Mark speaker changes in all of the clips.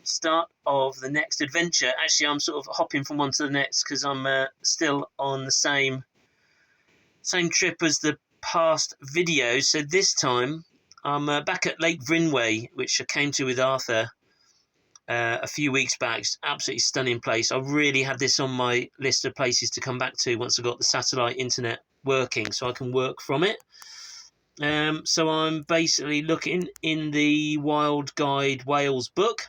Speaker 1: start of the next adventure. Actually, I'm sort of hopping from one to the next because I'm still on the same trip as the past videos. So this time I'm back at Lake Vyrnwy, which I came to with Arthur a few weeks back. It's an absolutely stunning place. I really had this on my list of places to come back to once I got the satellite internet working, so I can work from it. So I'm basically looking in the Wild Guide Wales book,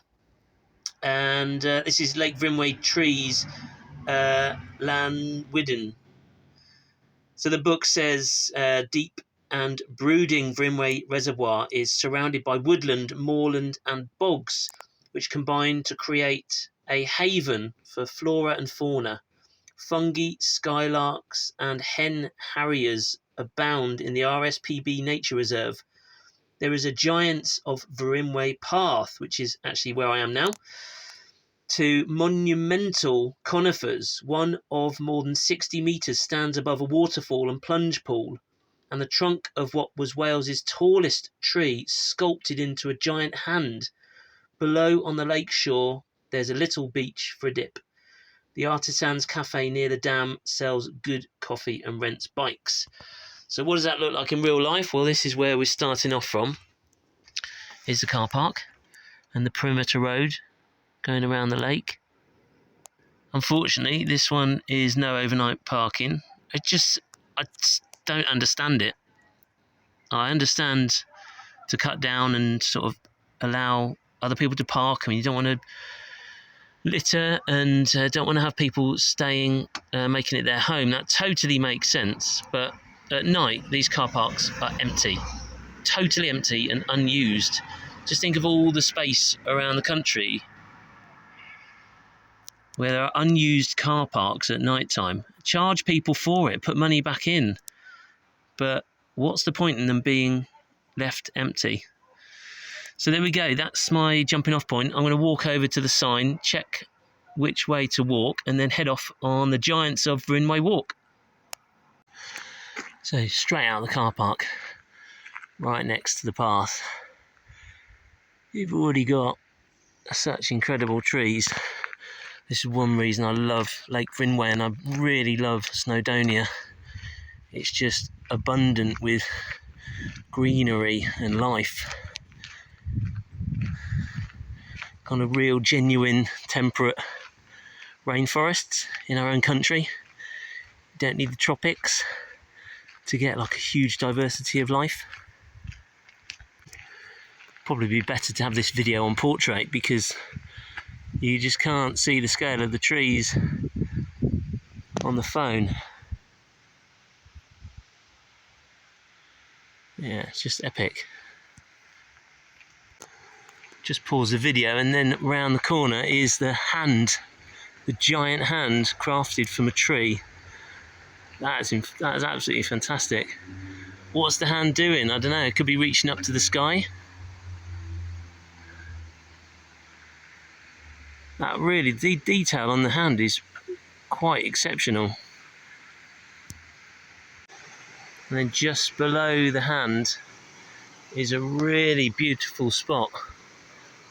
Speaker 1: and this is Lake Vyrnwy Trees, Llanwydden. So the book says deep and brooding Vyrnwy Reservoir is surrounded by woodland, moorland and bogs, which combine to create a haven for flora and fauna. Fungi, skylarks and hen harriers abound in the RSPB Nature Reserve. There is a Giants of Vyrnwy path, which is actually where I am now, to monumental conifers. One of more than 60 metres stands above a waterfall and plunge pool, and the trunk of what was Wales's tallest tree sculpted into a giant hand. Below on the lake shore, there's a little beach for a dip. The Artisans Cafe near the dam sells good coffee and rents bikes. So what does that look like in real life? Well, this is where we're starting off from. Here's the car park and the perimeter road going around the lake. Unfortunately, this one is no overnight parking. I just don't understand it. I understand to cut down and sort of allow other people to park. I mean, you don't want to litter and don't want to have people staying, making it their home. That totally makes sense. But at night, these car parks are empty, totally empty and unused. Just think of all the space around the country where there are unused car parks at night time. Charge people for it, put money back in. But what's the point in them being left empty? So there we go, that's my jumping off point. I'm going to walk over to the sign, check which way to walk, and then head off on the Giants of Vyrnwy walk. So straight out of the car park, right next to the path. You've already got such incredible trees. This is one reason I love Lake Vyrnwy, and I really love Snowdonia. It's just abundant with greenery and life. Kind of real, genuine, temperate rainforests in our own country. You don't need the tropics to get like a huge diversity of life. Probably be better to have this video on portrait because you just can't see the scale of the trees on the phone. Yeah, it's just epic. Just pause the video, and then round the corner is the hand, the giant hand crafted from a tree. That is absolutely fantastic. What's the hand doing? I don't know, it could be reaching up to the sky. That really, the detail on the hand is quite exceptional. And then just below the hand is a really beautiful spot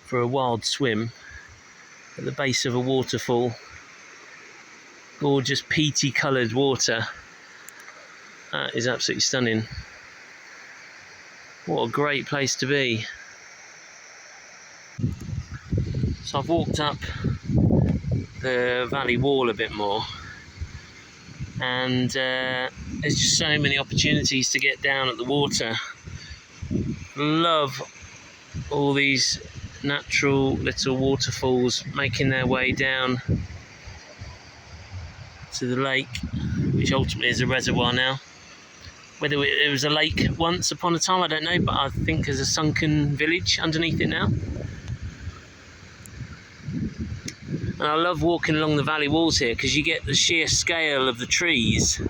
Speaker 1: for a wild swim at the base of a waterfall. Gorgeous peaty coloured water. That is absolutely stunning. What a great place to be. So I've walked up the valley wall a bit more, and there's just so many opportunities to get down at the water. Love all these natural little waterfalls making their way down to the lake, which ultimately is a reservoir now. Whether it was a lake once upon a time, I don't know, but I think there's a sunken village underneath it now. And I love walking along the valley walls here because you get the sheer scale of the trees.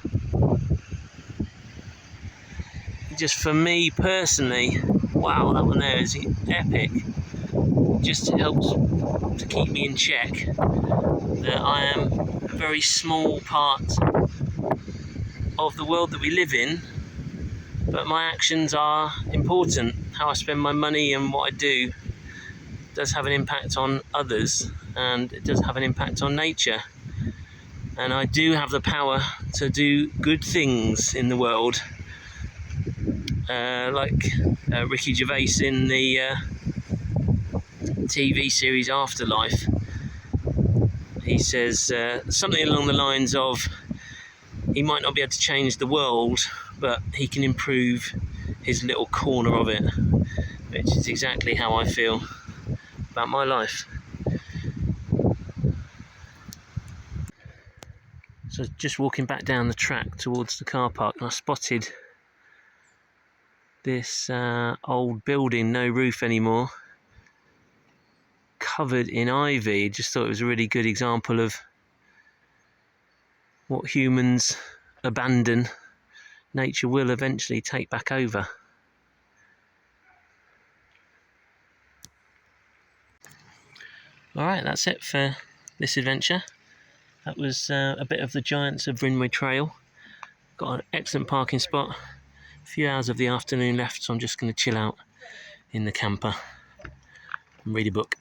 Speaker 1: Just for me personally, wow, that one there is epic. Just helps to keep me in check that I am a very small part of the world that we live in, but my actions are important. How I spend my money and what I do does have an impact on others, and it does have an impact on nature. And I do have the power to do good things in the world, like Ricky Gervais in the TV series Afterlife. He says something along the lines of, he might not be able to change the world, but he can improve his little corner of it, which is exactly how I feel about my life. So just walking back down the track towards the car park, and I spotted this old building, no roof anymore, covered in ivy. Just thought it was a really good example of what humans abandon, nature will eventually take back over. Alright, that's it for this adventure. That was a bit of the Giants of Vyrnwy Trail. Got an excellent parking spot, a few hours of the afternoon left, so I'm just going to chill out in the camper and read a book.